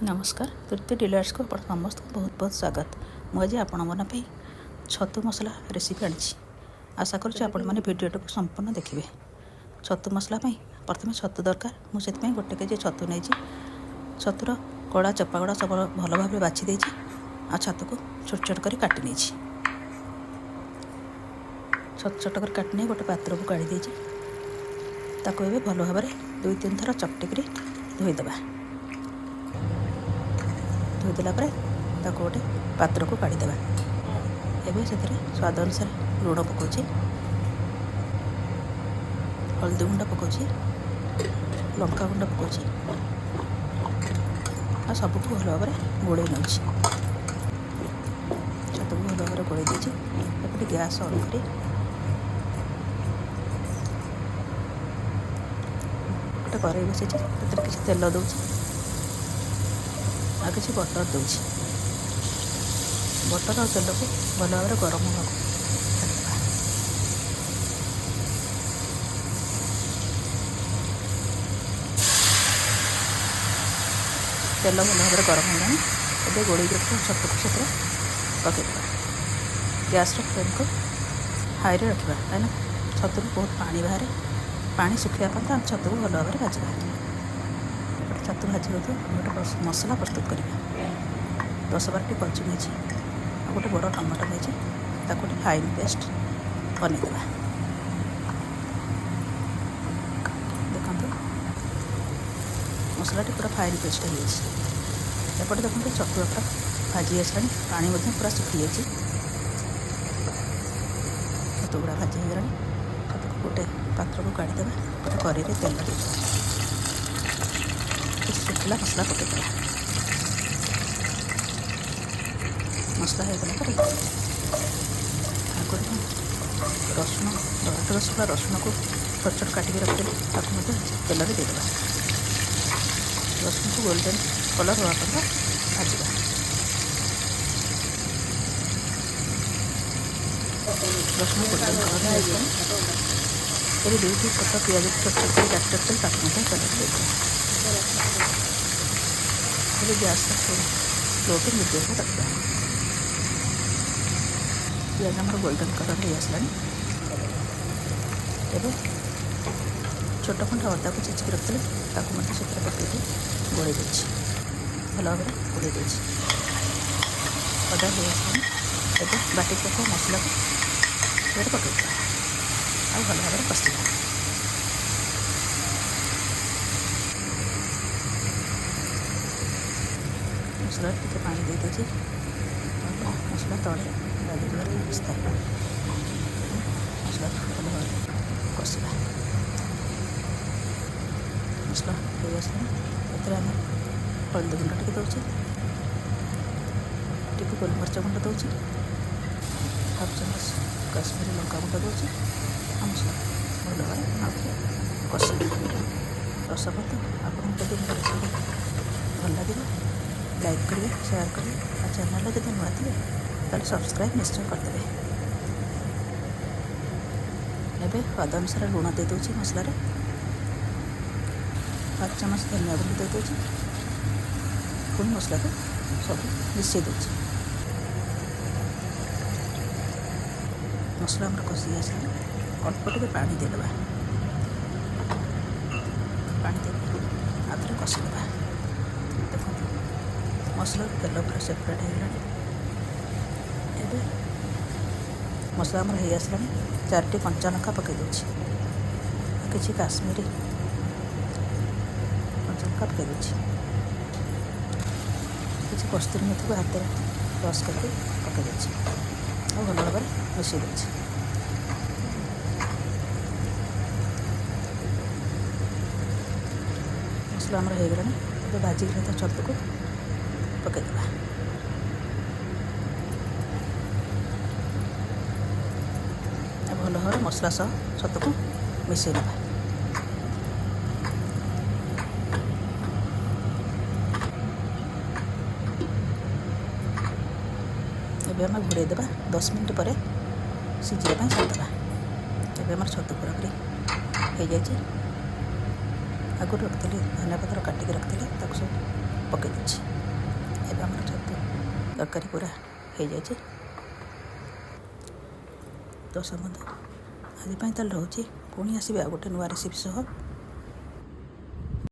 नमस्कार तृतीय डिलर्स को समस्त को बहुत बहुत स्वागत। मुझे आपण मन पे छतु मसला रेसिपी आनी आशा करें भिडियो को संपूर्ण देखिए। छतु मसला प्रथम छतु दरकार मुझे गोटे केजी छतु नहीं छतुर कड़ा चपा गुड़ा सब भल भाव बाछि देछि आ छतु को छोट छोट कर काटी नहीं छोट छोट कर काटी नहीं गोटे पात्र को काढ़ी देछि ताको एबे भल भाव 2-3 थर चकटिक धोईदेवा। धोईदेला गोटे पात्र को काढ़ीदेवा। एवं से स्वाद अनुसार लुण पकाउछि, हल्दी गुंड पकाउछि, लंका गुंड पकाउछि आ सबको भल भाव गोड़े नौछि। छतु को भल भाव गोड़े देछि। एपटे गैस ऑन करी गोटे कड़ाई बसैछि किसी तेल दउछि आ किसी बटर दूसरी बटर और तेल को भल भाव गरम होगा तेल भल भाव गरम होगा। एवं गोड़ी रखिए छतु को से पकईदेवा। गैस फ्लेम को हाई रे रखा कहीं छतु बहुत पानी बाहर पानी सुखा पर छतु को भल भाव भाजवा। छतु भाजी हो गोटे मसला प्रस्तुत करा। 10-12टी कचु नहीं गोटे बड़ टमाटो नहीं गोटे फाइन पेस्ट बनईदेवा। देखो मसलाटी पूरा फाइन पेस्ट होपटे देखते छतु पूरा भाजी आसा पानी पूरा सुखी जाए। छतु गुड़ा भाजी हो गला। छतु को गोटे पात्र को काढ़ीदेवा। गोटे कड़ाई तेल देदेवा। शुखला मसला पकईदेवा। मसला होगला आगे रसुण आठ 10 रसुण को छोट छोट काटिक रखिए तेल में देदेवा। रसुण को गोल्डन कलर हवा पर भाजवा। रसुण गोल्डन कलर है 2 छोट पिज छोट छोट काटते ताकू तेल देदेवा। गैस स्लो टू मीडियम में रखा। पिज आम गोल्डन कलर हो आसला। एवं छोट खंड अदा को चेचिक रखते से पकड़ गोड़े भल भाव गोड़े अदा हो आसला। एवं बाटी रखा मसला को पकईदेवा आ भल भाव कषिदेवा। मसला टे पानी दे देछि मसला तले लगे व्यवस्था मसला भल भाव कषा। मसला हो आसला आम हल्दी गुंड टे दौचे टी गोलमरीच गुंड दौचे 1/2 चामच काश्मीरी लंका गुंड दौचे आ मसला भल भाव कषा। रसपत आपको भल लगे लाइक करेंगे, शेयर करेंगे और चैनल जब नुआ थे तो सब्सक्राइब निश्चय करदे। एवं स्वाद अनुसार लुण दे दूसरी मसला 5 चामच धनिया गुंड दे दूसरी पुणी मसला को सब मिसई दूसरी। मसला आम कषि आस अल्प टे पानी देदेवा। पानी दे आधे कषिदेवा। देखो मसला तेल पूरा सेपरेट होगा। एवं मसला आमर हो आसला। 4टी कंचा लंका पकई दूसरी किसी काश्मीरी कंचा लंका पकई दूसरी किसी कस्तूरी मेथी को हाथ क्रश करके पकई दूसरी और भल भाव मिसई दूसरी। मसला आमर हो गला। भाजी तो छतु को पकईदेवा। भल भाव मसला सह छतु को मिसई देवा। एवं आम घोड़े देवा 10 मिनट पर सीझापी छाड़देवा। एवं आम छतु पूरा हो जाए। आगुरी रखी धनिया पत्र काटिक रखी सब ପକାଇ ଦେଉଛି। ଏବେ ଆମର ଛତୁ ତରକାରୀ ପୁରା ହେଇଯାଇଛି। ଦଶ ବନ୍ଧୁ ଆଜି ପାଇଁ ତାହେଲେ ରହୁଛି। ପୁଣି ଆସିବି ଆଉ ଗୋଟେ ନୂଆ ରେସିପି ସହ।